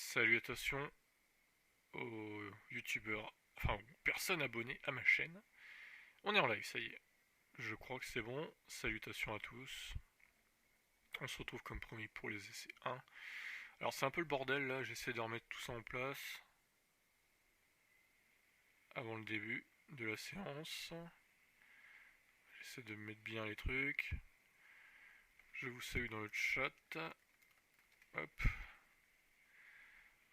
Salutations aux youtubeurs, enfin aux personnes abonnées à ma chaîne. On est en live, ça y est. Je crois que c'est bon. Salutations à tous. On se retrouve comme promis pour les essais 1. Alors c'est un peu le bordel là, j'essaie de remettre tout ça en place avant le début de la séance. J'essaie de mettre bien les trucs. Je vous salue dans le chat. Hop.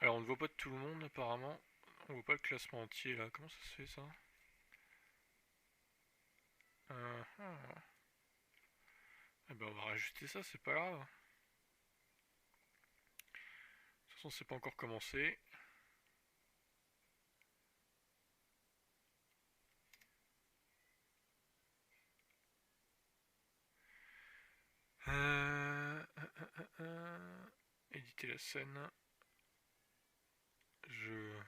Alors on ne voit pas de tout le monde apparemment. On voit pas le classement entier là. Comment ça se fait ça? Eh ben on va rajuster ça, c'est pas grave. De toute façon c'est pas encore commencé. Éditer la scène. Je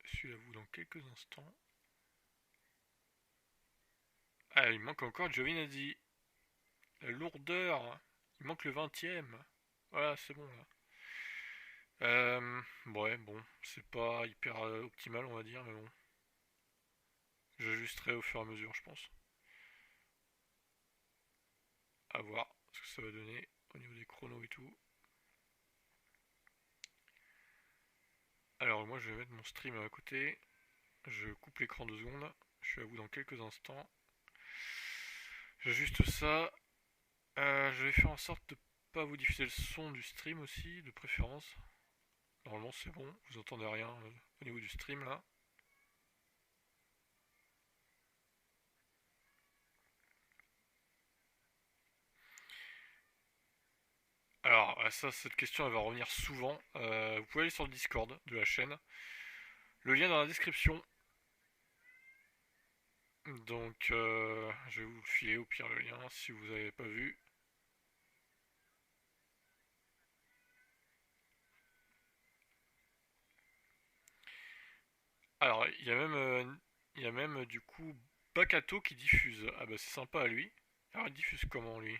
suis à vous dans quelques instants. Ah, il manque encore Giovinazzi. La lourdeur. Il manque le 20ème. Voilà, c'est bon là. Ouais, bon, c'est pas hyper optimal, on va dire, mais bon. J'ajusterai au fur et à mesure, je pense. À voir ce que ça va donner au niveau des chronos et tout. Alors, moi, je vais mettre mon stream à côté. Je coupe l'écran 2 secondes. Je suis à vous dans quelques instants. J'ajuste ça. Je vais faire en sorte de pas vous diffuser le son du stream aussi, de préférence. Normalement c'est bon, vous entendez rien au niveau du stream là. Alors ça, cette question elle va revenir souvent. Vous pouvez aller sur le Discord de la chaîne. Le lien dans la description. Donc je vais vous le filer au pire le lien si vous n'avez pas vu. Alors il y a même du coup Bakato qui diffuse. Ah bah c'est sympa à lui. Alors il diffuse comment lui?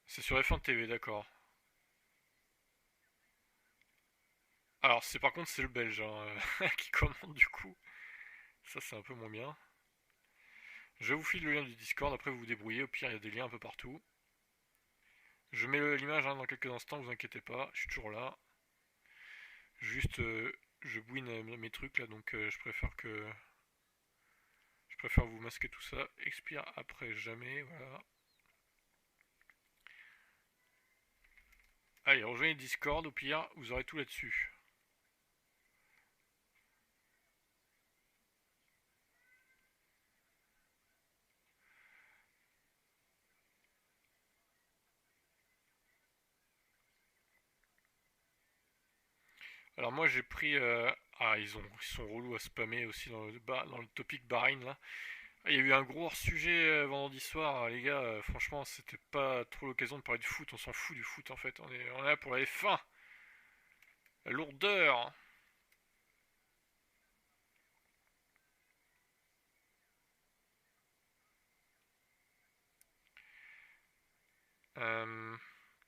C'est sur F1 TV, d'accord. Alors c'est par contre c'est le belge hein, qui commande du coup. Ça c'est un peu moins bien. Je vous file le lien du Discord, après vous vous débrouillez, au pire il y a des liens un peu partout. Je mets l'image hein, dans quelques instants, vous inquiétez pas, je suis toujours là. Juste je bouine mes trucs là, donc je préfère vous masquer tout ça. Expire après jamais, voilà. Allez, rejoignez Discord, au pire, vous aurez tout là-dessus. Alors moi j'ai pris... Ah, ils sont relous à spammer aussi dans le topic Bahreïn là. Ah, il y a eu un gros hors-sujet vendredi soir, les gars. Franchement, c'était pas trop l'occasion de parler de foot. On s'en fout du foot en fait. On est là pour la F1. La lourdeur. Euh,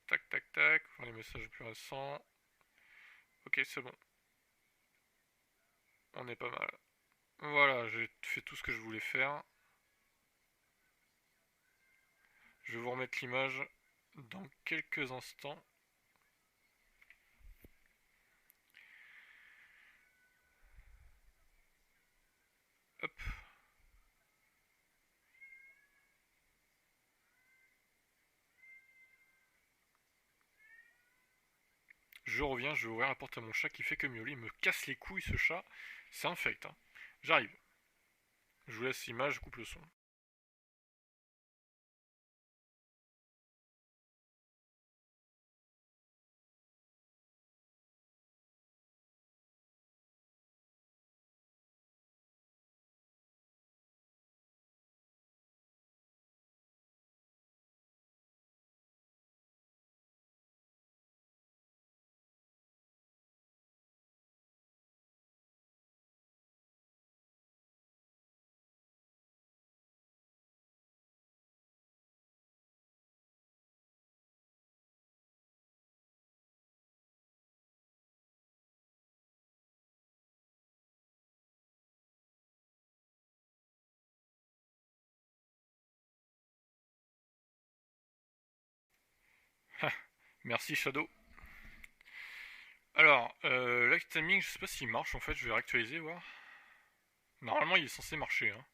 tac, tac, tac. Voir les messages plus récents. Ok, c'est bon. On est pas mal. Voilà, j'ai fait tout ce que je voulais faire. Je vais vous remettre l'image dans quelques instants. Hop. Je reviens, je vais ouvrir la porte à mon chat qui fait que miauler. Il me casse les couilles ce chat. C'est infect. Hein. J'arrive. Je vous laisse l'image, je coupe le son. Merci Shadow. Alors, live timing, je sais pas s'il marche en fait, je vais réactualiser, voir. Normalement, il est censé marcher. Hein.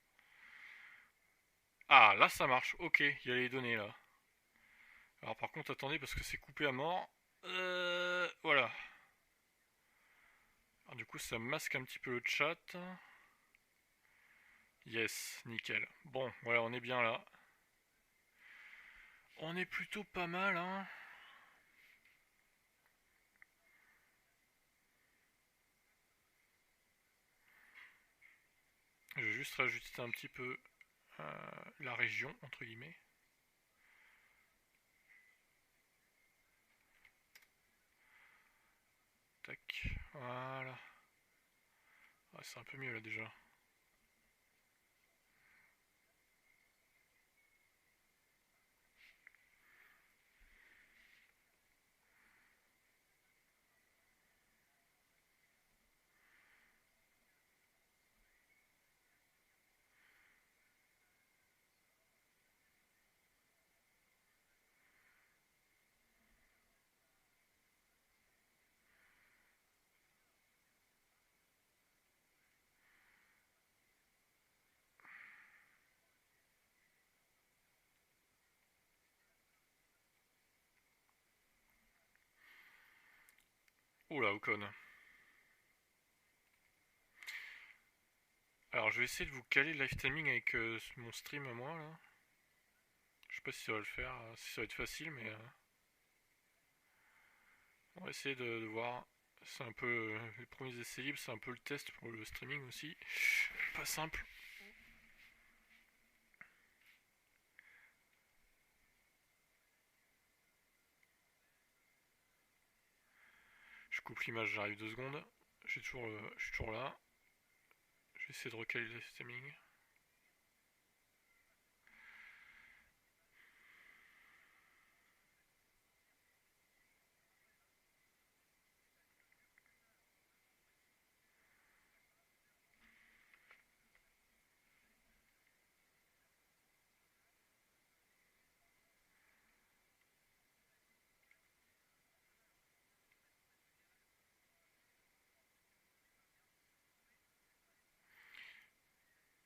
Ah, là ça marche, ok, il y a les données là. Alors par contre, attendez, parce que c'est coupé à mort. Voilà. Alors, du coup, ça masque un petit peu le chat. Yes, nickel. Bon, voilà, on est bien là. On est plutôt pas mal, hein. Je vais juste rajouter un petit peu la région, entre guillemets. Tac, voilà. Ah, c'est un peu mieux là déjà. Oula, Ocon. Alors je vais essayer de vous caler le live timing avec mon stream à moi là. Je sais pas si ça va le faire, si ça va être facile, mais on va essayer de voir. C'est un peu les premiers essais libres, c'est un peu le test pour le streaming aussi. Pas simple. Je coupe l'image, j'arrive 2 secondes. Je suis toujours là. Je vais essayer de recaler le live timing.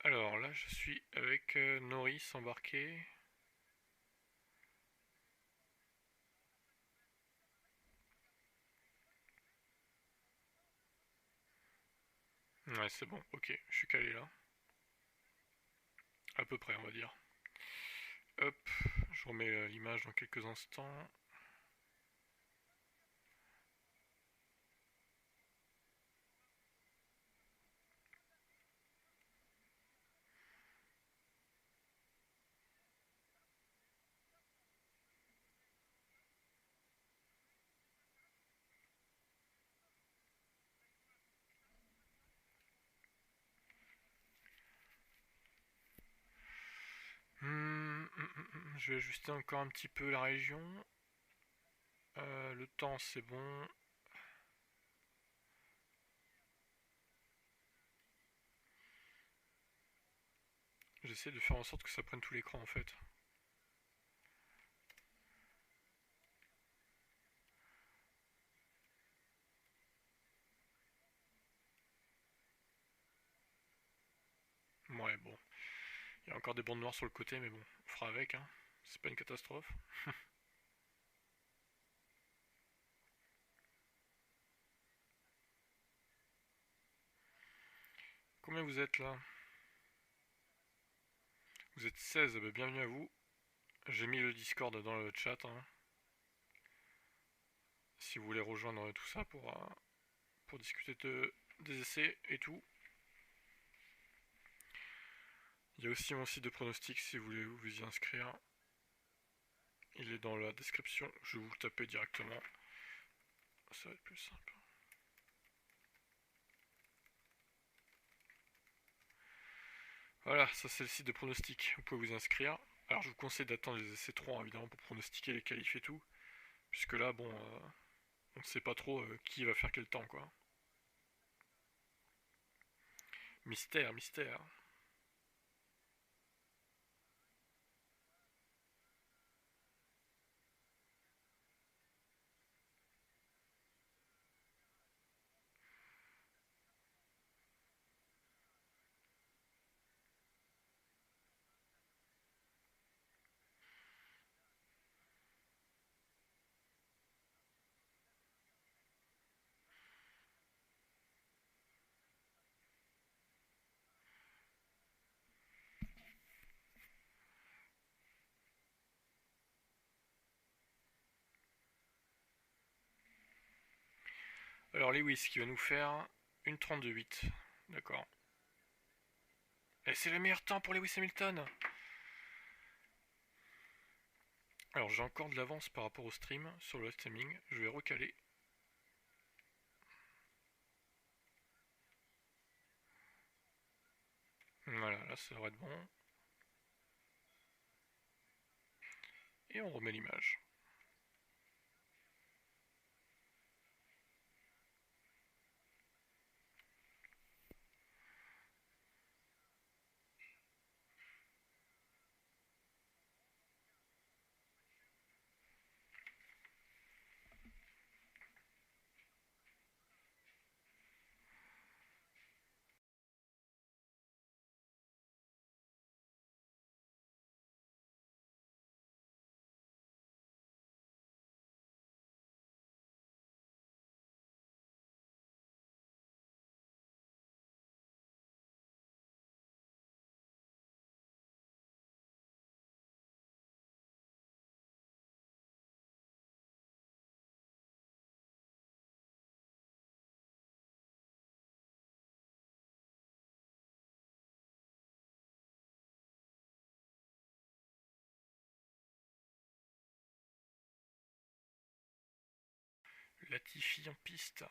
Alors là, je suis avec Norris embarqué. Ouais, c'est bon, ok, je suis calé là. À peu près, on va dire. Hop, je remets l'image dans quelques instants. Je vais ajuster encore un petit peu la région. Le temps, c'est bon. J'essaie de faire en sorte que ça prenne tout l'écran en fait. Ouais, bon. Il y a encore des bandes noires sur le côté, mais bon, on fera avec, hein. C'est pas une catastrophe. Combien vous êtes là? Vous êtes 16, bah, bienvenue à vous. J'ai mis le Discord dans le chat, hein, si vous voulez rejoindre tout ça pour discuter des essais et tout. Il y a aussi mon site de pronostic si vous voulez vous y inscrire. Il est dans la description, je vais vous le taper directement. Ça va être plus simple. Voilà, ça c'est le site de pronostic, vous pouvez vous inscrire. Alors je vous conseille d'attendre les essais 3 évidemment pour pronostiquer les qualifs et tout. Puisque là, bon, on ne sait pas trop qui va faire quel temps, quoi. Mystère, mystère. Alors Lewis qui va nous faire une 32,8. D'accord. Et c'est le meilleur temps pour Lewis Hamilton. Alors j'ai encore de l'avance par rapport au stream, sur le live streaming. Je vais recaler. Voilà, là ça devrait être bon. Et on remet l'image. Latifi en piste.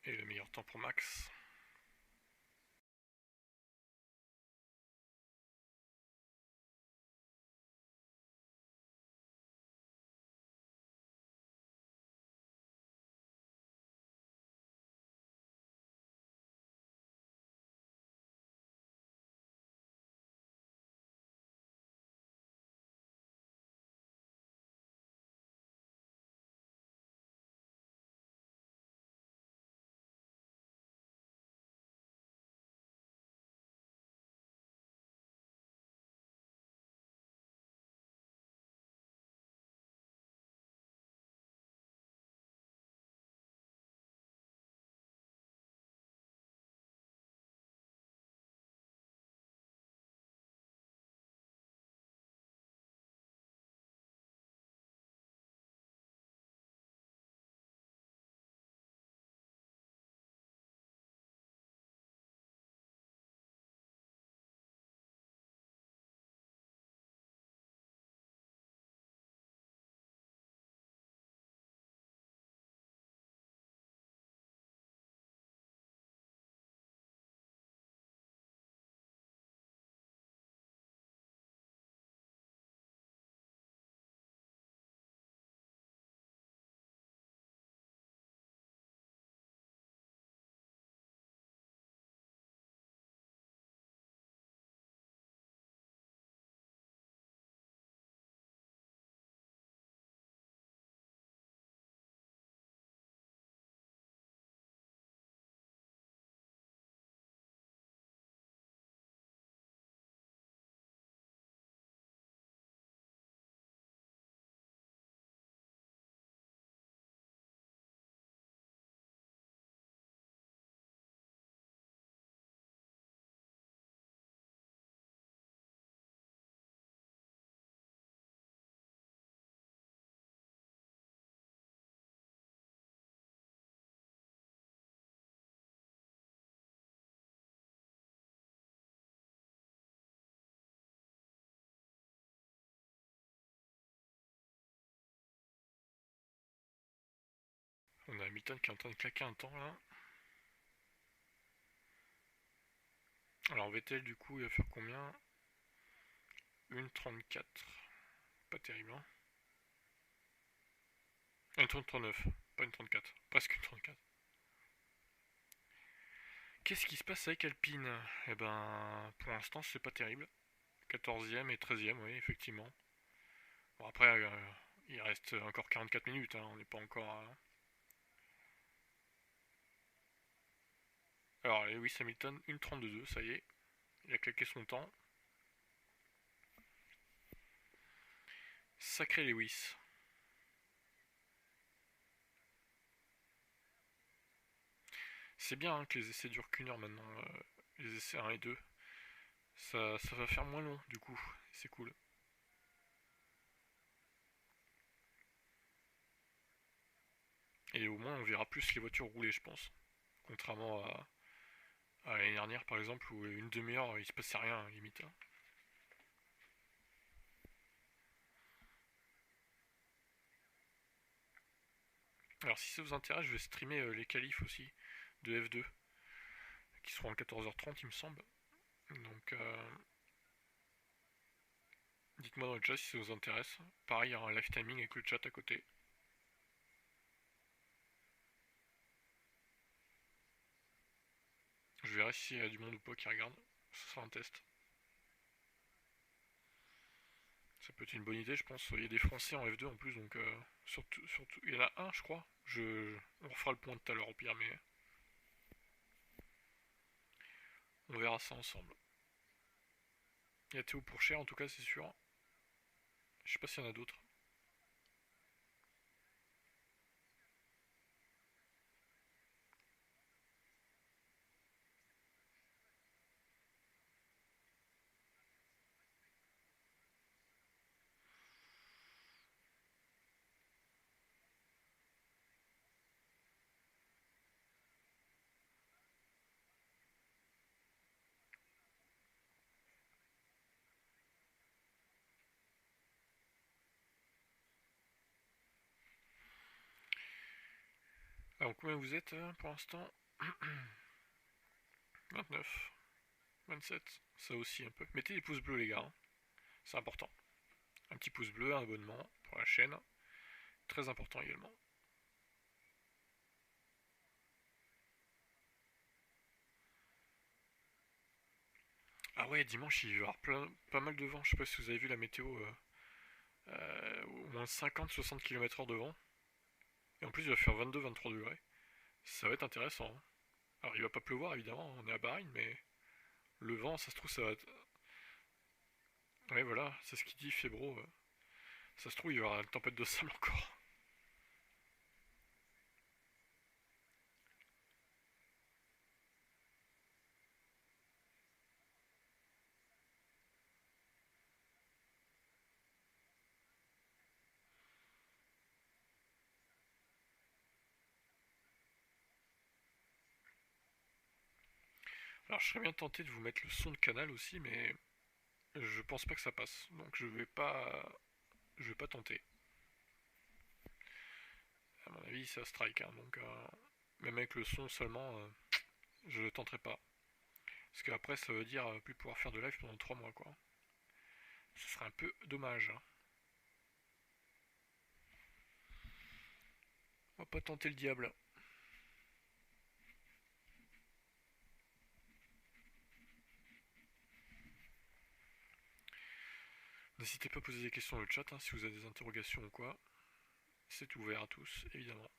Et le meilleur temps pour Max. Hamilton qui est en train de claquer un temps là. Alors Vettel du coup il va faire combien? 1,34. Pas terrible hein. 1,39, pas une 34, presque une 34. Qu'est-ce qui se passe avec Alpine? Eh ben, pour l'instant, c'est pas terrible. 14e et 13e, oui, effectivement. Bon, après, il reste encore 44 minutes, hein, on n'est pas encore à... Alors, Lewis Hamilton, 1,32, ça y est. Il a claqué son temps. Sacré Lewis. C'est bien hein, que les essais durent qu'une heure maintenant, les essais 1 et 2. Ça va faire moins long, du coup. C'est cool. Et au moins, on verra plus les voitures rouler, je pense. Contrairement à l'année dernière, par exemple, où une demi-heure, il se passait rien, limite. Hein. Alors, si ça vous intéresse, je vais streamer les qualifs aussi de F2, qui seront à 14h30, il me semble. Donc, dites-moi dans le chat si ça vous intéresse. Pareil, il y aura un live timing avec le chat à côté. Je verrai s'il y a du monde ou pas qui regarde. Ce sera un test. Ça peut être une bonne idée, je pense. Il y a des Français en F2 en plus, donc surtout, il y en a un, je crois. On refera le point tout à l'heure au pire, mais on verra ça ensemble. Il y a Théo Pourchère en tout cas, c'est sûr. Je sais pas s'il y en a d'autres. Alors combien vous êtes pour l'instant? 29, 27, ça aussi un peu. Mettez des pouces bleus les gars, hein. C'est important. Un petit pouce bleu, un abonnement pour la chaîne, très important également. Ah ouais, dimanche il va y avoir pas mal de vent, je sais pas si vous avez vu la météo, au moins 50-60 km/h de vent. Et en plus il va faire 22-23 degrés. Ça va être intéressant. Hein. Alors il va pas pleuvoir évidemment, on est à Bahreïn, mais le vent, ça se trouve, ça va être... Ouais voilà, c'est ce qu'il dit Febro. Ça se trouve, il y aura une tempête de sable encore. Alors je serais bien tenté de vous mettre le son de canal aussi, mais je pense pas que ça passe. Donc je vais pas tenter. À mon avis, ça strike. Hein, donc même avec le son seulement, je le tenterai pas. Parce qu'après, ça veut dire plus pouvoir faire de live pendant 3 mois, quoi. Ce serait un peu dommage. Hein. On va pas tenter le diable. N'hésitez pas à poser des questions dans le chat hein, si vous avez des interrogations ou quoi. C'est ouvert à tous, évidemment.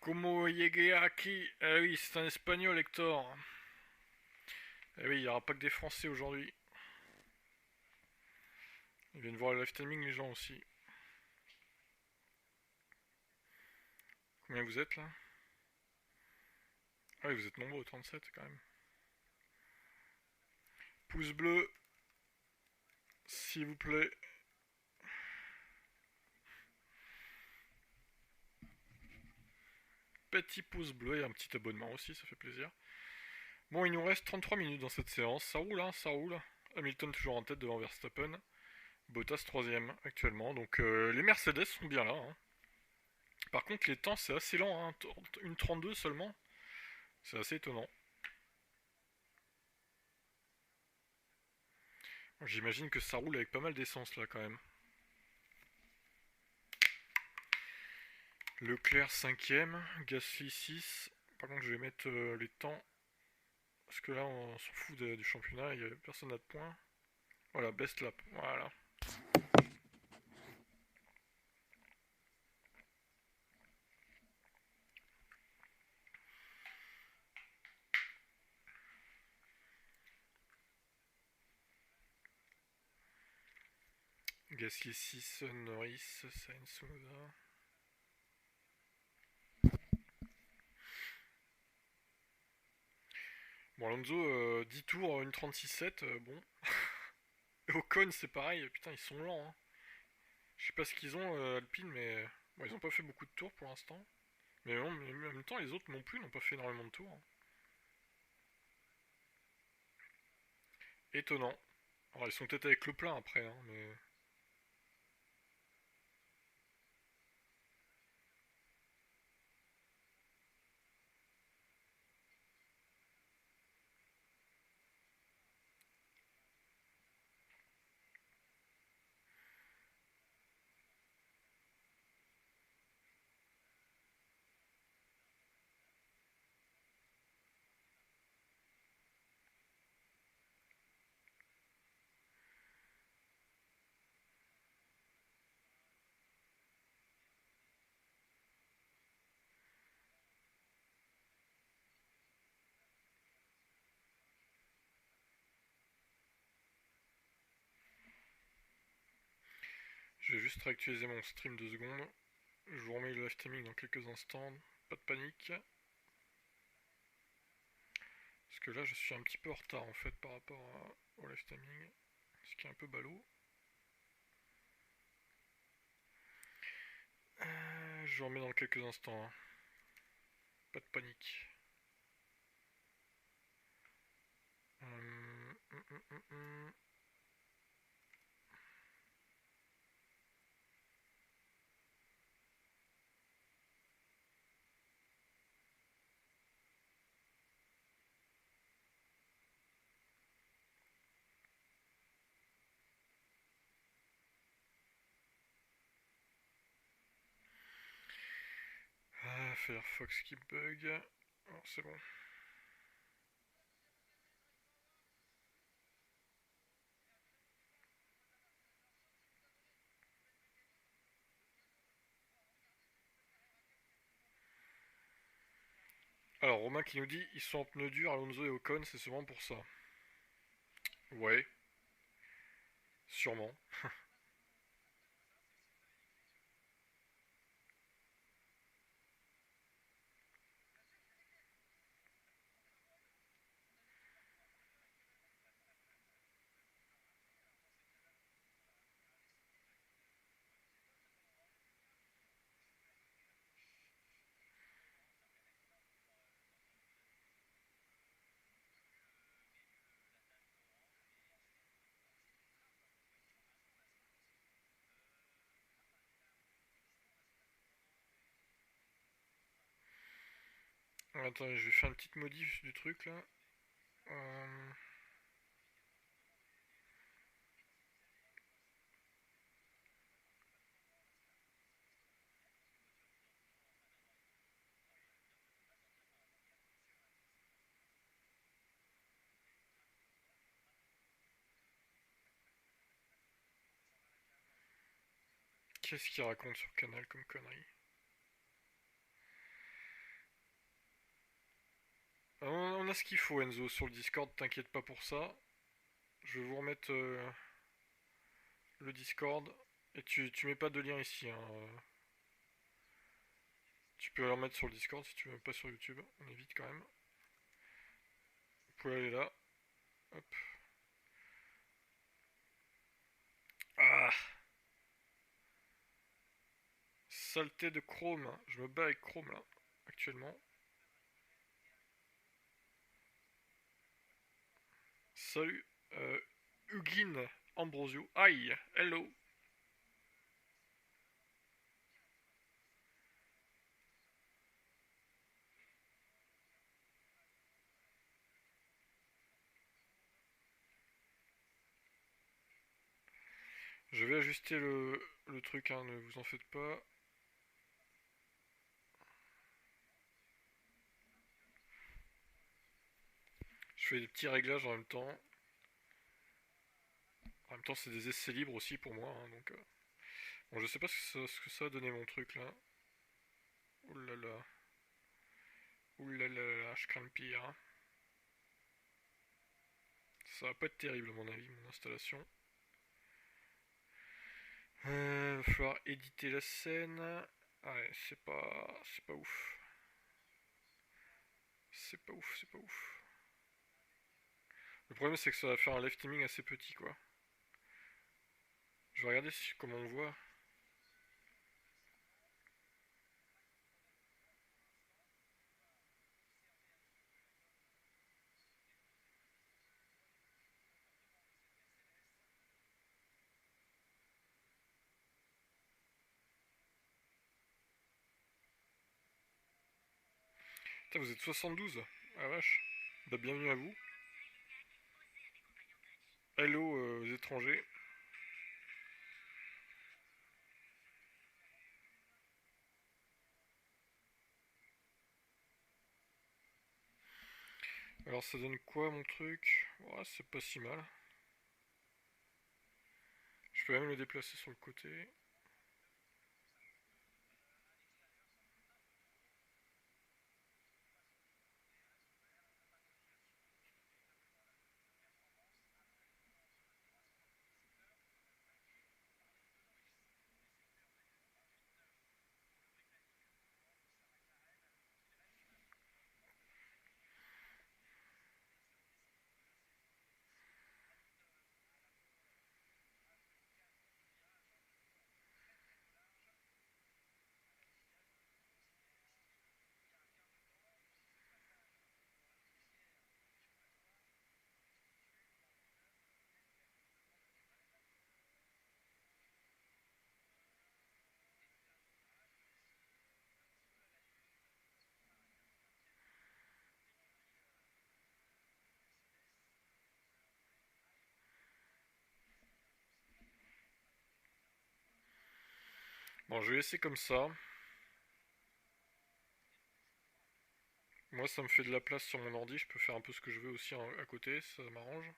Como llegué aquí? Ah oui, c'est un espagnol, Hector. Ah oui, il n'y aura pas que des Français aujourd'hui. Ils viennent voir le live timing, les gens aussi. Combien vous êtes là? Ah oui, vous êtes nombreux, 37 quand même. Pouce bleu, s'il vous plaît. Petit pouce bleu et un petit abonnement aussi, ça fait plaisir. Bon, il nous reste 33 minutes dans cette séance. Ça roule, hein, ça roule. Hamilton toujours en tête devant Verstappen. Bottas troisième actuellement. Donc les Mercedes sont bien là, hein. Par contre, les temps, c'est assez lent, hein. Une 32 seulement. C'est assez étonnant. J'imagine que ça roule avec pas mal d'essence là quand même. Leclerc 5ème, Gasly 6. Par contre, je vais mettre les temps. Parce que là, on s'en fout du championnat, personne n'a de points. Voilà, best lap. Voilà. Gasly 6, Norris, Sainz, Noda. Bon, Alonso, 10 tours, une 36-7, bon. Ocon, c'est pareil, putain, ils sont lents, hein. Je sais pas ce qu'ils ont, Alpine, mais. Bon, ils ont pas fait beaucoup de tours pour l'instant. Mais en même temps, les autres non plus n'ont pas fait énormément de tours, hein. Étonnant. Alors, ils sont peut-être avec le plein après, hein, mais. Je vais juste réactualiser mon stream 2 secondes. Je vous remets le live streaming dans quelques instants. Pas de panique. Parce que là, je suis un petit peu en retard en fait par rapport au live streaming. Ce qui est un peu ballot. Je vous remets dans quelques instants, hein. Pas de panique. Hum, hum, hum, hum, hum. Ah, Firefox qui bug. Alors, c'est bon. Alors, Romain qui nous dit ils sont en pneus durs, Alonso et Ocon, c'est souvent pour ça. Ouais, sûrement. Attends, je vais faire une petite modif du truc là. Euh, Qu'est-ce qu'il raconte sur le canal comme connerie? On a ce qu'il faut Enzo sur le Discord, t'inquiète pas pour ça. Je vais vous remettre le Discord. Et tu mets pas de lien ici, hein. Tu peux en mettre sur le Discord si tu veux, pas sur YouTube. On évite quand même. Vous pouvez aller là. Hop. Ah, saleté de Chrome. Je me bats avec Chrome là, actuellement. Salut, Hugin Ambrosio. Aïe, hello. Je vais ajuster le truc, hein, ne vous en faites pas. Je fais des petits réglages en même temps. En même temps, c'est des essais libres aussi pour moi, hein, donc. Bon, je sais pas ce que ça va donner mon truc là. Ouh là là. Ouh là là là, je crains le pire, hein. Ça va pas être terrible à mon avis, mon installation. Va falloir éditer la scène. Ouais, c'est pas ouf. C'est pas ouf, c'est pas ouf. Le problème c'est que ça va faire un live teaming assez petit quoi. Je vais regarder comment on voit. Putain, vous êtes 72. Ah vache. Bah bienvenue à vous. Hello aux étrangers. Alors ça donne quoi mon truc? Ouais, c'est pas si mal. Je peux même le déplacer sur le côté. Bon, je vais laisser comme ça. Moi, ça me fait de la place sur mon ordi. Je peux faire un peu ce que je veux aussi à côté. Ça m'arrange.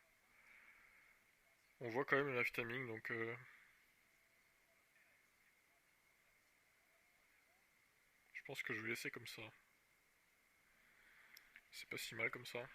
On voit quand même le live timing, donc je pense que je vais laisser comme ça. C'est pas si mal comme ça.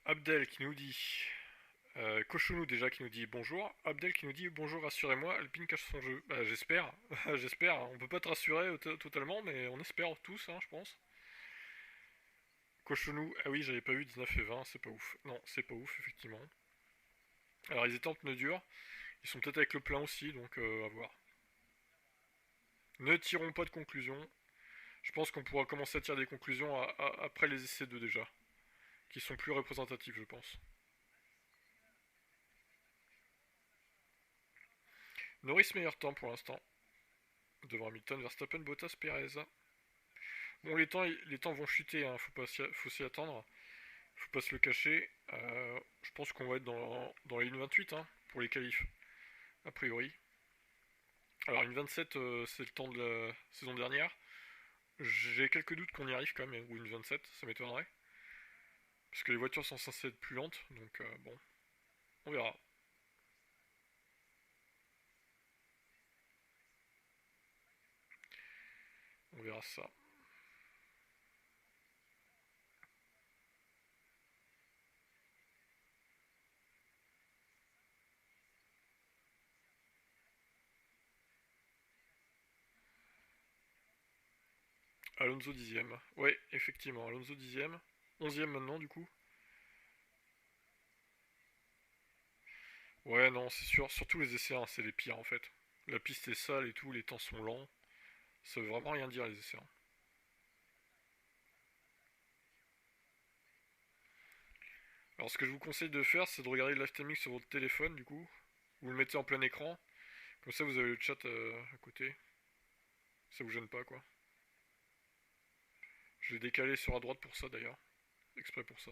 Abdel qui nous dit... Cochonou déjà qui nous dit bonjour. Abdel qui nous dit bonjour, rassurez-moi, Alpine cache son jeu. Bah j'espère, j'espère. On peut pas te rassurer totalement, mais on espère tous, hein, je pense. Cochonou, ah oui, j'avais pas vu 19 et 20, c'est pas ouf. Non, c'est pas ouf, effectivement. Alors ils étaient en pneus durs, ils sont peut-être avec le plein aussi, donc à voir. Ne tirons pas de conclusions. Je pense qu'on pourra commencer à tirer des conclusions après les essais 2 déjà, qui sont plus représentatifs, je pense. Norris meilleur temps pour l'instant, devant Hamilton, Verstappen, Bottas, Perez. Bon, les temps vont chuter, hein, faut s'y attendre. Faut pas se le cacher. Je pense qu'on va être dans les 28 hein, pour les qualifs, a priori. Alors une 27, c'est le temps de la saison dernière. J'ai quelques doutes qu'on y arrive quand même, ou une 27, ça m'étonnerait. Parce que les voitures sont censées être plus lentes, donc bon, on verra. On verra ça. Alonso 10ème. Ouais, effectivement, Alonso 10ème. 11ème maintenant, du coup. Ouais, non, c'est sûr. Surtout les essais 1, c'est les pires en fait. La piste est sale et tout, les temps sont lents. Ça veut vraiment rien dire les essais 1. Alors ce que je vous conseille de faire, c'est de regarder le live timing sur votre téléphone, du coup. Vous le mettez en plein écran. Comme ça, vous avez le chat à côté. Ça vous gêne pas, quoi. Je l'ai décalé sur à droite pour ça, d'ailleurs. Exprès pour ça.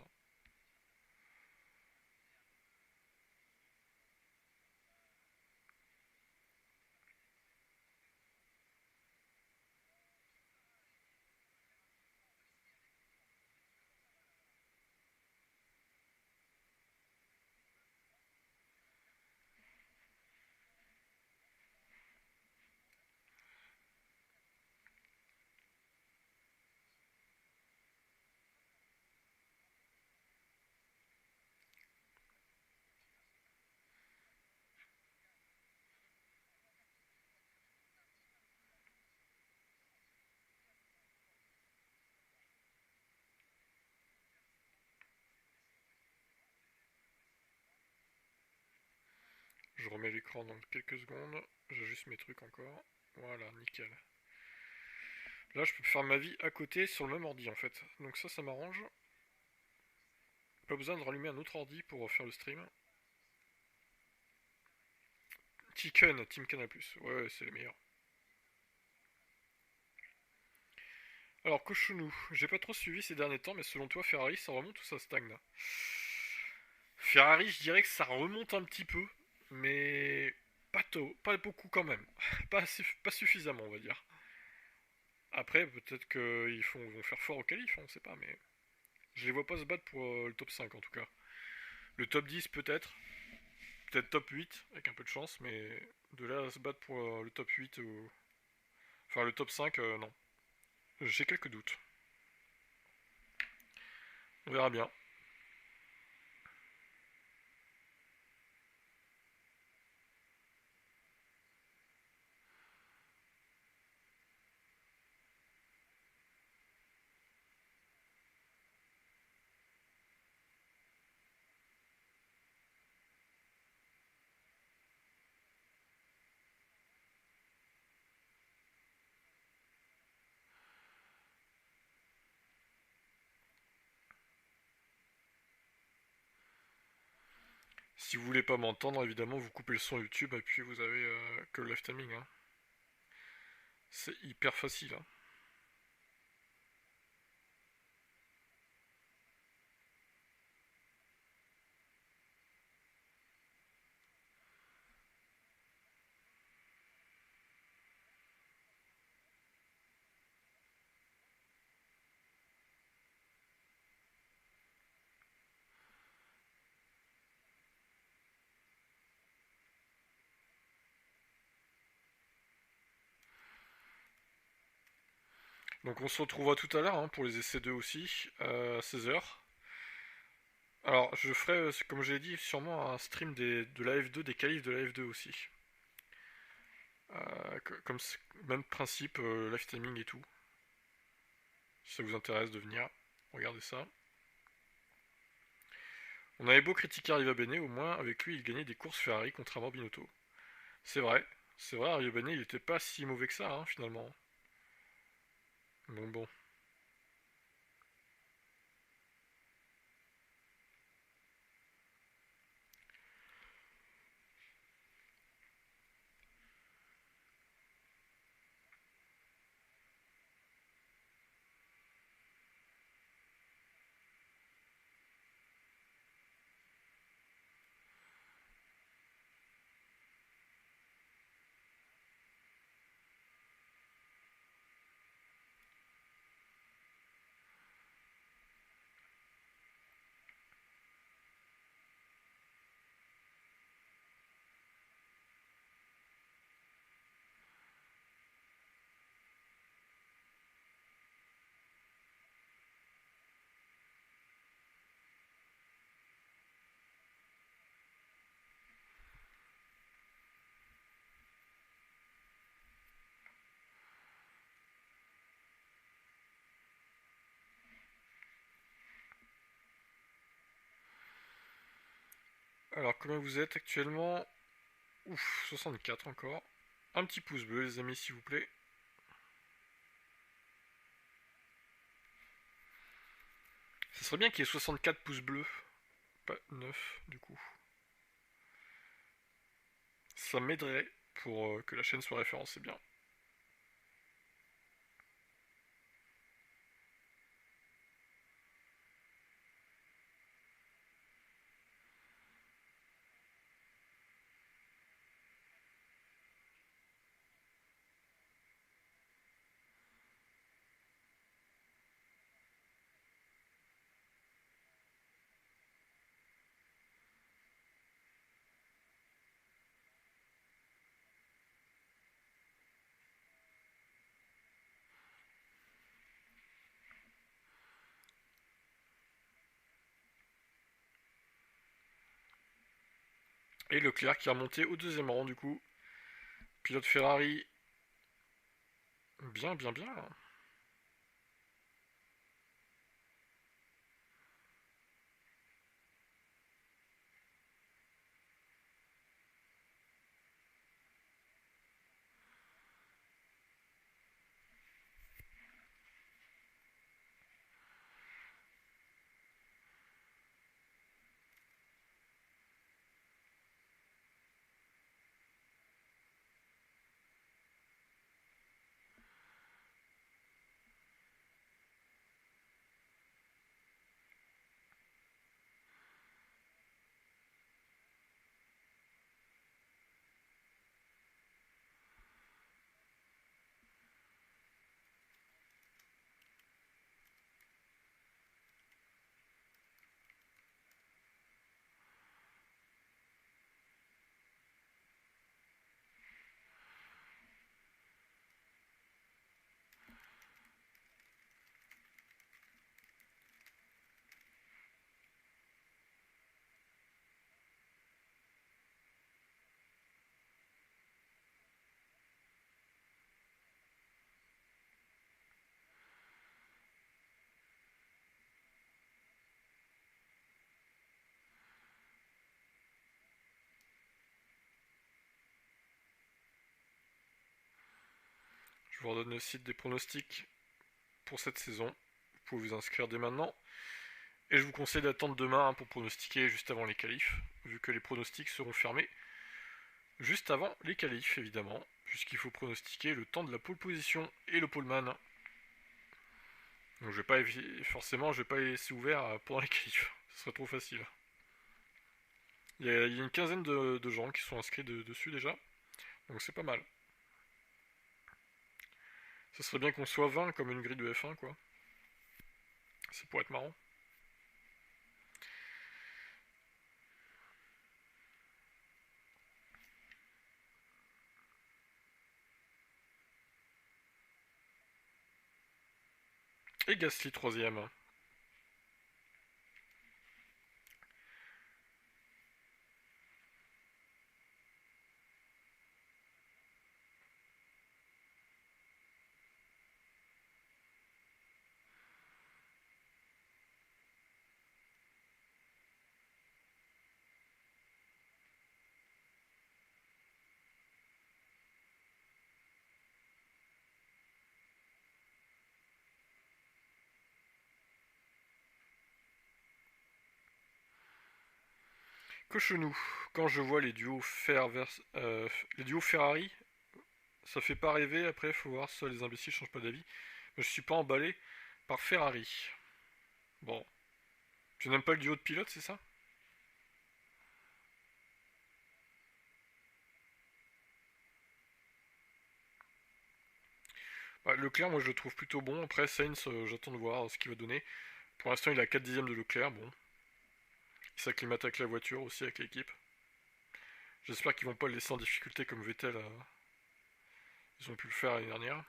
Je remets l'écran dans quelques secondes. J'ajuste mes trucs encore. Voilà, nickel. Là, je peux faire ma vie à côté sur le même ordi, en fait. Donc ça m'arrange. Pas besoin de rallumer un autre ordi pour faire le stream. Chicken, Team Canal+. Ouais, c'est les meilleurs. Alors, Cochonou, j'ai pas trop suivi ces derniers temps, mais selon toi, Ferrari, ça remonte ou ça stagne là? Ferrari, je dirais que ça remonte un petit peu, mais pas beaucoup quand même. Pas suffisamment, on va dire. Après, peut-être qu'ils vont faire fort au qualif, on sait pas, mais je les vois pas se battre pour le top 5 en tout cas. Le top 10 peut-être, peut-être top 8 avec un peu de chance, mais de là à se battre pour le top 8 ou... Enfin le top 5, non. J'ai quelques doutes. On verra bien. Si vous voulez pas m'entendre, évidemment, vous coupez le son YouTube et puis vous avez que le live timing. Hein. C'est hyper facile. Hein. Donc on se retrouvera tout à l'heure hein, pour les essais 2 aussi, à 16h. Alors, je ferai, comme j'ai dit, sûrement un stream de la F2, des qualifs de la F2 aussi. Comme même principe, live streaming et tout. Si ça vous intéresse de venir, regardez ça. On avait beau critiquer Arriva Bene, au moins avec lui il gagnait des courses Ferrari contrairement à Binotto. C'est vrai, c'est vrai, Arriva Bene il était pas si mauvais que ça finalement. Donc bon. Alors comment vous êtes actuellement? Ouf, 64 encore. Un petit pouce bleu les amis s'il vous plaît. Ça serait bien qu'il y ait 64 pouces bleus. Pas 9 du coup. Ça m'aiderait pour que la chaîne soit référencée bien. Et Leclerc qui a remonté au deuxième rang du coup. Pilote Ferrari. Bien, bien, bien. Je vous redonne le site des pronostics pour cette saison. Vous pouvez vous inscrire dès maintenant. Et je vous conseille d'attendre demain pour pronostiquer juste avant les qualifs, vu que les pronostics seront fermés juste avant les qualifs, évidemment, puisqu'il faut pronostiquer le temps de la pole position et le poleman. Donc je vais pas forcément, je vais pas les laisser ouverts pendant les qualifs, ce serait trop facile. Il y a une quinzaine de gens qui sont inscrits dessus déjà, donc c'est pas mal. Ce serait bien qu'on soit 20 comme une grille de F1 quoi. Ça pourrait être marrant. Et Gasly troisième. Cochonou. Quand je vois les duos Ferrari, ça fait pas rêver. Après, faut voir si les imbéciles changent pas d'avis. Mais je suis pas emballé par Ferrari. Bon. Tu n'aimes pas le duo de pilotes, c'est ça? Ouais, Leclerc, moi je le trouve plutôt bon. Après, Sainz, j'attends de voir ce qu'il va donner. Pour l'instant, il a 4 dixièmes de Leclerc. Bon, il s'acclimate avec la voiture aussi, avec l'équipe. J'espère qu'ils vont pas le laisser en difficulté comme Vettel. Ils ont pu le faire l'année dernière.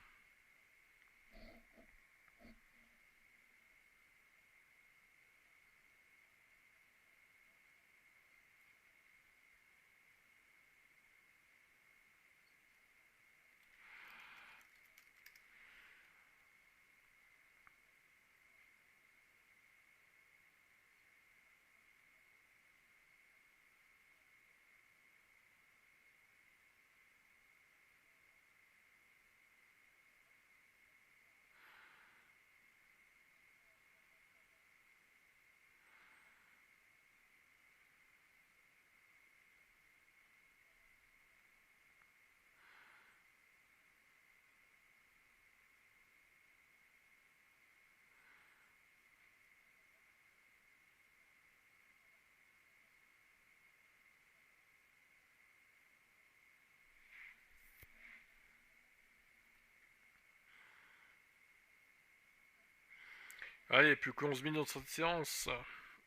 Allez, plus que 11 minutes dans cette séance.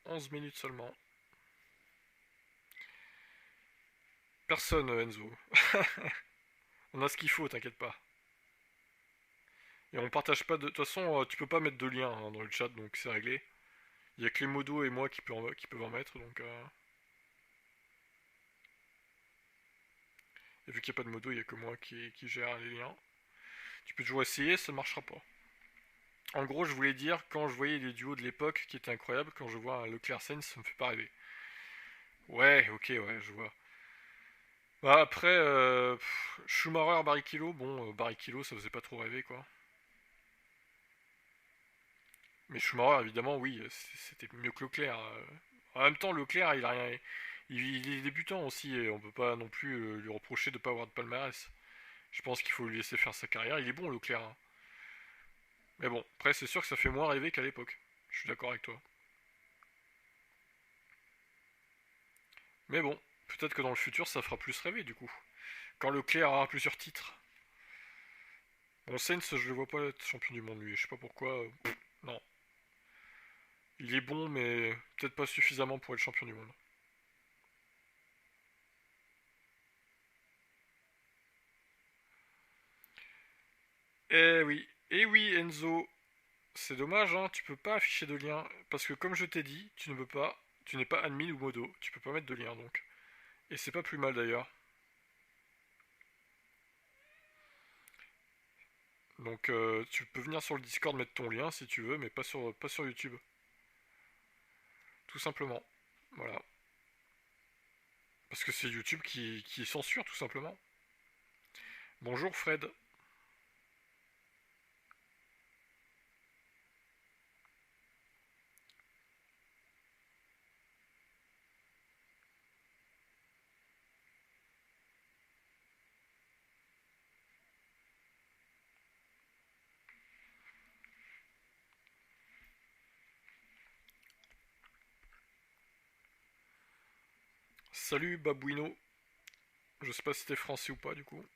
11 minutes seulement. Personne, Enzo. On a ce qu'il faut, t'inquiète pas. Et on partage pas de. De toute façon, tu peux pas mettre de lien hein, dans le chat, donc c'est réglé. Il y a que les modos et moi qui peuvent en mettre, donc. Et vu qu'il n'y a pas de modo, il y a que moi qui gère les liens. Tu peux toujours essayer, ça ne marchera pas. En gros, je voulais dire, quand je voyais les duos de l'époque qui étaient incroyables, quand je vois un Leclerc Sainz, ça me fait pas rêver. Ouais, ok, ouais, je vois. Bah après, Schumacher, Barrichello, bon, Barrichello, ça faisait pas trop rêver, quoi. Mais Schumacher, évidemment, oui, c'était mieux que Leclerc. En même temps, Leclerc, il a rien. Il est débutant aussi, et on peut pas non plus lui reprocher de pas avoir de palmarès. Je pense qu'il faut lui laisser faire sa carrière. Il est bon, Leclerc, hein. Mais bon, après, c'est sûr que ça fait moins rêver qu'à l'époque. Je suis d'accord avec toi. Mais bon, peut-être que dans le futur, ça fera plus rêver, du coup. Quand Leclerc aura plusieurs titres. Bon, Sainz, je le vois pas être champion du monde, lui. Je sais pas pourquoi. Non. Il est bon, mais peut-être pas suffisamment pour être champion du monde. Eh oui, Enzo. C'est dommage, hein, tu peux pas afficher de lien. Parce que comme je t'ai dit, tu ne peux pas. Tu n'es pas admin ou modo. Tu peux pas mettre de lien, donc. Et c'est pas plus mal, d'ailleurs. Donc tu peux venir sur le Discord mettre ton lien si tu veux, mais pas sur YouTube. Tout simplement. Voilà. Parce que c'est YouTube qui censure, tout simplement. Bonjour Fred. Salut Babouino. Je sais pas si t'es français ou pas du coup.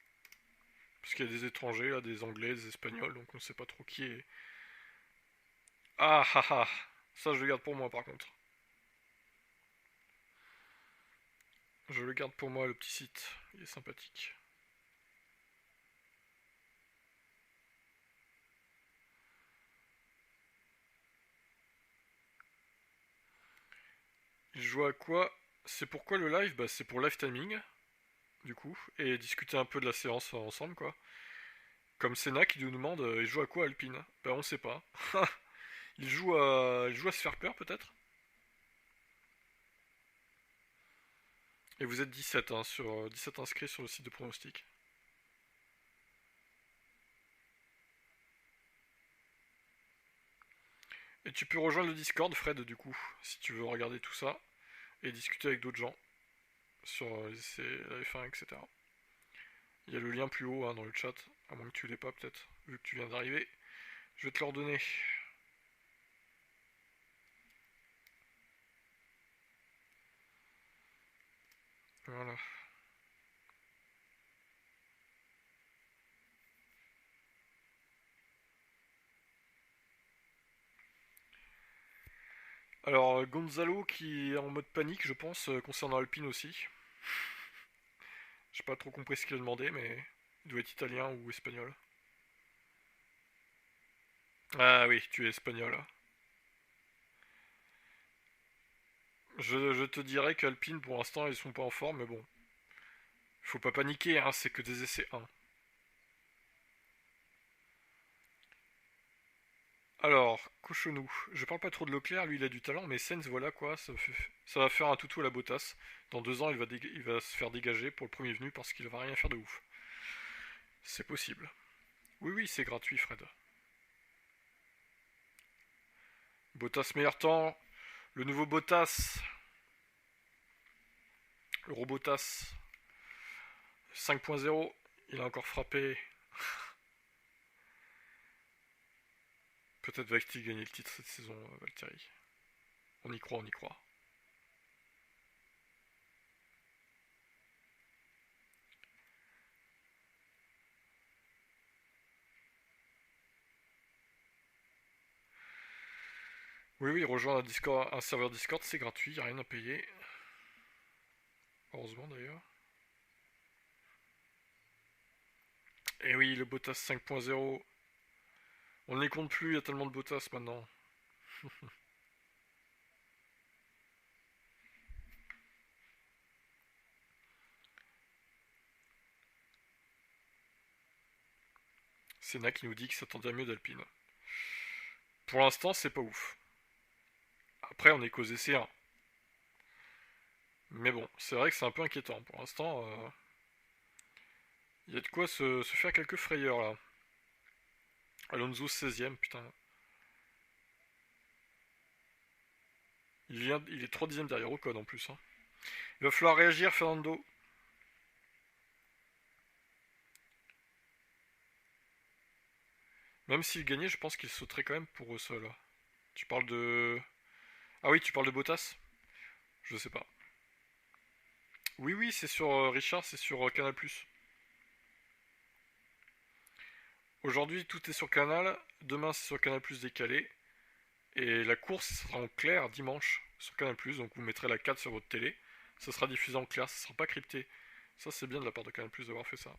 Parce qu'il y a des étrangers, là, des anglais, des espagnols, donc on sait pas trop qui est. Ah ah ah. Ça je le garde pour moi par contre. Je le garde pour moi le petit site. Il est sympathique. Il joue à quoi? C'est pourquoi le live? Bah c'est pour live timing, du coup. Et discuter un peu de la séance ensemble quoi. Comme Senna qui nous demande il joue à quoi Alpine? Bah on sait pas. Il joue à se faire peur peut-être. Et vous êtes 17 hein, sur 17 inscrits sur le site de pronostic. Et tu peux rejoindre le Discord Fred du coup, si tu veux regarder tout ça et discuter avec d'autres gens. sur la F1, etc. Il y a le lien plus haut hein, dans le chat, à moins que tu l'aies pas peut-être, vu que tu viens d'arriver. Je vais te le redonner. Voilà. Alors Gonzalo qui est en mode panique, je pense, concernant Alpine aussi. J'ai pas trop compris ce qu'il a demandé, mais il doit être italien ou espagnol. Ah oui, tu es espagnol. Je te dirais qu'Alpine, pour l'instant, ils sont pas en forme, mais bon. Faut pas paniquer, hein, c'est que des essais 1. Alors, Cochonou, je parle pas trop de Leclerc, lui il a du talent, mais Sainz, voilà quoi, ça va faire un toutou à la Bottas. Dans 2 ans, il va se faire dégager pour le premier venu parce qu'il va rien faire de ouf. C'est possible. Oui, oui, c'est gratuit, Fred. Bottas meilleur temps, le nouveau Bottas, le Robotas 5.0, il a encore frappé. Peut-être va-t-il gagner le titre cette saison, Valtteri. On y croit, on y croit. Oui, oui, rejoindre un serveur Discord, c'est gratuit, y a rien à payer. Heureusement d'ailleurs. Et oui, le Bottas 5.0. On ne les compte plus, il y a tellement de Bottas maintenant. Senna qui nous dit qu'il s'attendait à mieux d'Alpine. Pour l'instant, c'est pas ouf. Après, on est qu'aux essais 1. Mais bon, c'est vrai que c'est un peu inquiétant. Pour l'instant, il y a de quoi se faire quelques frayeurs là. Alonso 16ème, putain. Il est 3 dixièmes derrière Ocon en plus. Hein. Il va falloir réagir, Fernando. Même s'il gagnait, je pense qu'il sauterait quand même pour Russell. Tu parles de... Ah oui, tu parles de Bottas. Je sais pas. Oui, oui, c'est sur Richard, c'est sur Canal+. Aujourd'hui, tout est sur Canal. Demain, c'est sur Canal+ décalé. Et la course sera en clair dimanche sur Canal+. Donc vous mettrez la 4 sur votre télé. Ça sera diffusé en clair, ça sera pas crypté. Ça, c'est bien de la part de Canal+ d'avoir fait ça.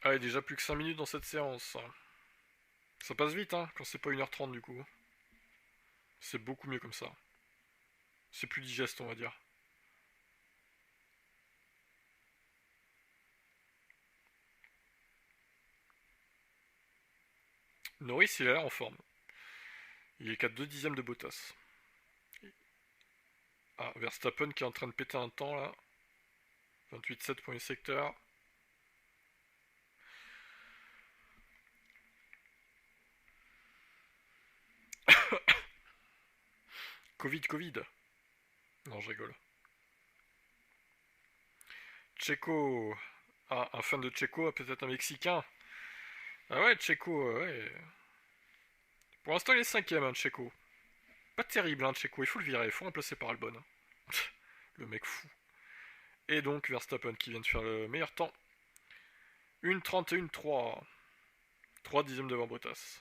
Allez, déjà plus que 5 minutes dans cette séance. Ça passe vite, hein, quand c'est pas 1h30 du coup. C'est beaucoup mieux comme ça. C'est plus digeste, on va dire. Norris, il a l'air en forme. Il est qu'à 2 dixièmes de Bottas. Ah, Verstappen qui est en train de péter un temps là. 28,7 pour les secteurs. Covid, Covid. Non, je rigole. Checo. Ah, un fan de Checo, peut-être un Mexicain. Ah ouais, Checo, ouais. Pour l'instant, il est 5ème, hein, Checo. Pas terrible, hein, Checo. Il faut le virer, il faut remplacer par Albon. Le mec fou. Et donc, Verstappen qui vient de faire le meilleur temps. 1,31,3. 3 dixièmes devant Bottas.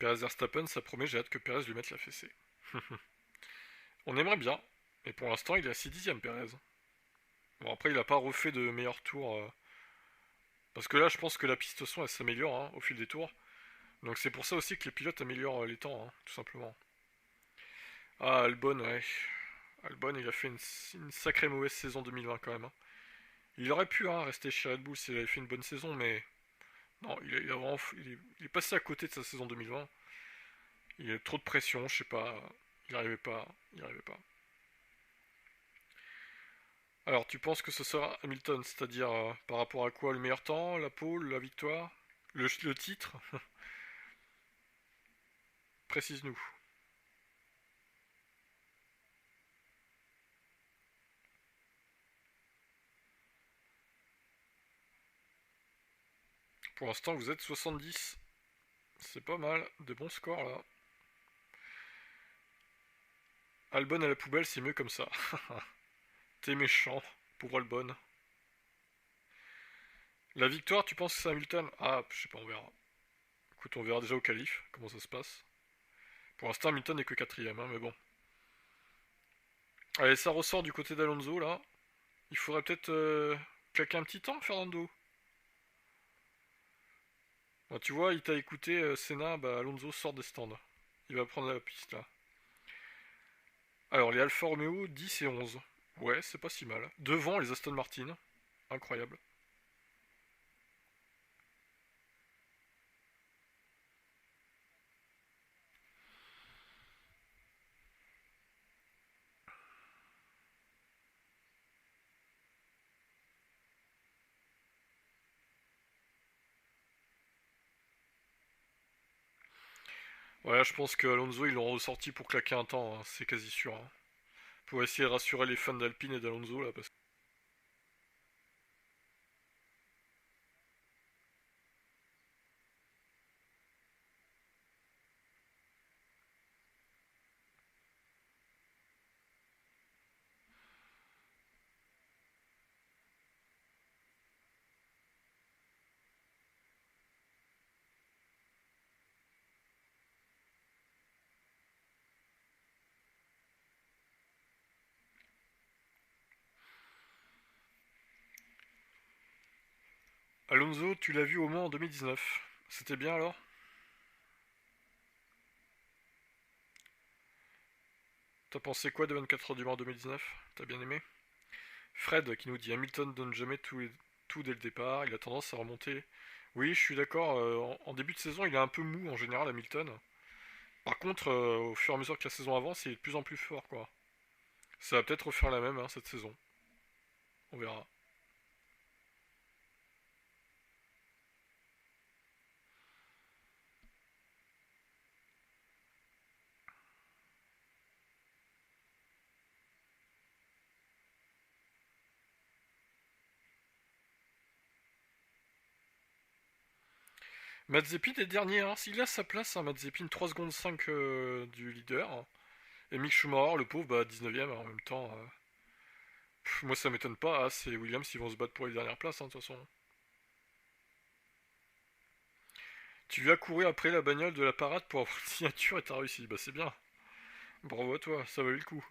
Perez Verstappen, ça promet, j'ai hâte que Perez lui mette la fessée. On aimerait bien, mais pour l'instant il est à 6 dixièmes Perez. Bon après il a pas refait de meilleurs tours. Parce que là je pense que la piste de son elle s'améliore hein, au fil des tours. Donc c'est pour ça aussi que les pilotes améliorent les temps, hein, tout simplement. Ah Albon, ouais. Albon il a fait une sacrée mauvaise saison 2020 quand même, hein. Il aurait pu hein, rester chez Red Bull s'il avait fait une bonne saison, mais non, il est passé à côté de sa saison 2020. Il y a trop de pression, je sais pas. Il arrivait pas. Il arrivait pas. Alors, tu penses que ce sera Hamilton, c'est-à-dire par rapport à quoi? Le meilleur temps, la pole, la victoire, le titre? Précise-nous. Pour l'instant, vous êtes 70. C'est pas mal, de bons scores là. Albon à la poubelle, c'est mieux comme ça. T'es méchant, pauvre Albon. La victoire, tu penses que c'est Hamilton? Ah, je sais pas, on verra. Écoute, on verra déjà au qualif, comment ça se passe. Pour l'instant, Hamilton n'est que quatrième, hein, mais bon. Allez, ça ressort du côté d'Alonso là. Il faudrait peut-être claquer un petit temps, Fernando. Bah, tu vois, il t'a écouté, Senna, bah Alonso sort des stands. Il va prendre la piste là. Alors, les Alfa Romeo 10 et 11. Ouais, c'est pas si mal. Devant les Aston Martin. Incroyable. Ouais, je pense que Alonso ils l'ont ressorti pour claquer un temps, hein, c'est quasi sûr, hein. Pour essayer de rassurer les fans d'Alpine et d'Alonso là, parce que... Alonso, tu l'as vu au Mans en 2019. C'était bien alors? T'as pensé quoi de 24 heures du Mans en 2019? T'as bien aimé? Fred qui nous dit Hamilton donne jamais tout dès le départ, il a tendance à remonter. Oui, je suis d'accord, en début de saison il est un peu mou en général Hamilton. Par contre, au fur et à mesure que la saison avance, il est de plus en plus fort quoi. Ça va peut-être refaire la même hein, cette saison. On verra. Mazepin est dernier, hein. S'il a sa place, hein, Mazepin 3 secondes 5 du leader. Et Mick Schumacher, le pauvre, bah 19ème en même temps. Moi ça m'étonne pas, Haas et Williams ils vont se battre pour les dernières places, hein, de toute façon. Tu vas courir après la bagnole de la parade pour avoir une signature et t'as réussi. Bah c'est bien. Bravo à toi, ça valait le coup.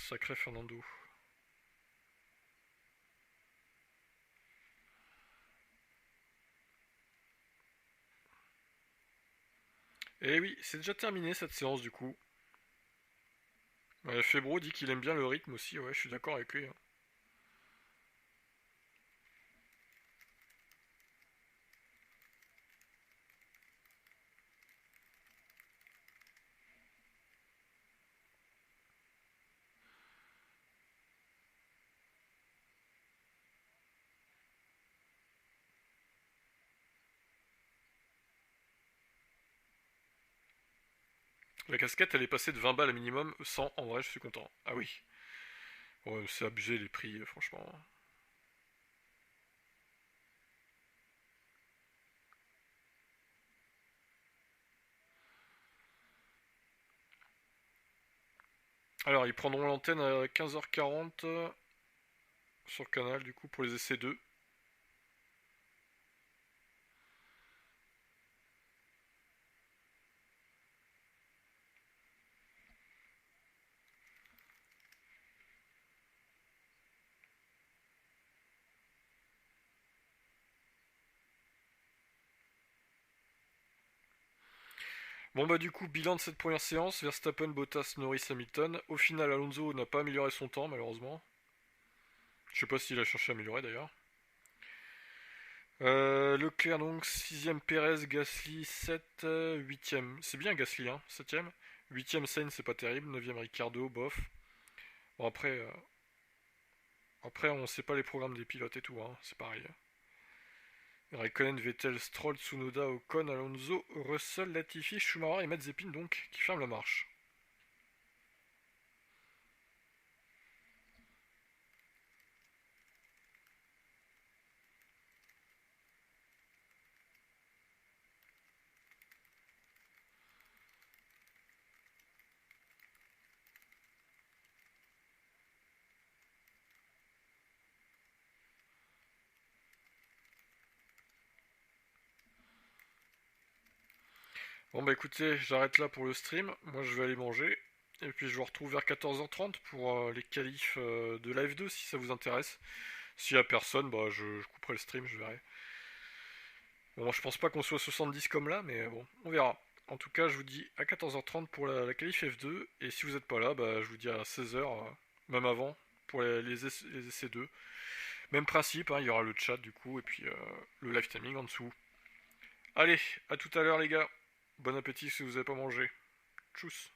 Sacré Fernando. Et oui, c'est déjà terminé cette séance du coup. Febro dit qu'il aime bien le rythme aussi, ouais, je suis d'accord avec lui, hein. La casquette elle est passée de 20 balles à minimum, 100 en vrai je suis content. Ah oui. Ouais, c'est abusé les prix, franchement. Alors ils prendront l'antenne à 15h40 sur Canal du coup pour les essais 2. Bon bah du coup, bilan de cette première séance, Verstappen, Bottas, Norris, Hamilton. Au final, Alonso n'a pas amélioré son temps malheureusement. Je sais pas s'il a cherché à améliorer d'ailleurs. Leclerc donc, 6ème Perez, Gasly, 7, 8ème. C'est bien Gasly, hein, 7ème. 8ème Sainz, c'est pas terrible. 9ème Ricardo, bof. Bon après on sait pas les programmes des pilotes et tout, hein, c'est pareil. Raikkonen, Vettel, Stroll, Tsunoda, Ocon, Alonso, Russell, Latifi, Schumacher et Mazepin donc qui ferment la marche. Bon bah écoutez, j'arrête là pour le stream. Moi je vais aller manger. Et puis je vous retrouve vers 14h30 pour les qualifs de la F2 si ça vous intéresse. S'il y a personne, bah je couperai le stream, je verrai. Bon, je pense pas qu'on soit 70 comme là, mais bon, on verra. En tout cas, je vous dis à 14h30 pour la qualif F2. Et si vous n'êtes pas là, bah je vous dis à 16h, même avant, pour les essais 2. Même principe, hein, il y aura le chat du coup, et puis le live timing en dessous. Allez, à tout à l'heure les gars. Bon appétit si vous n'avez pas mangé. Tchuss.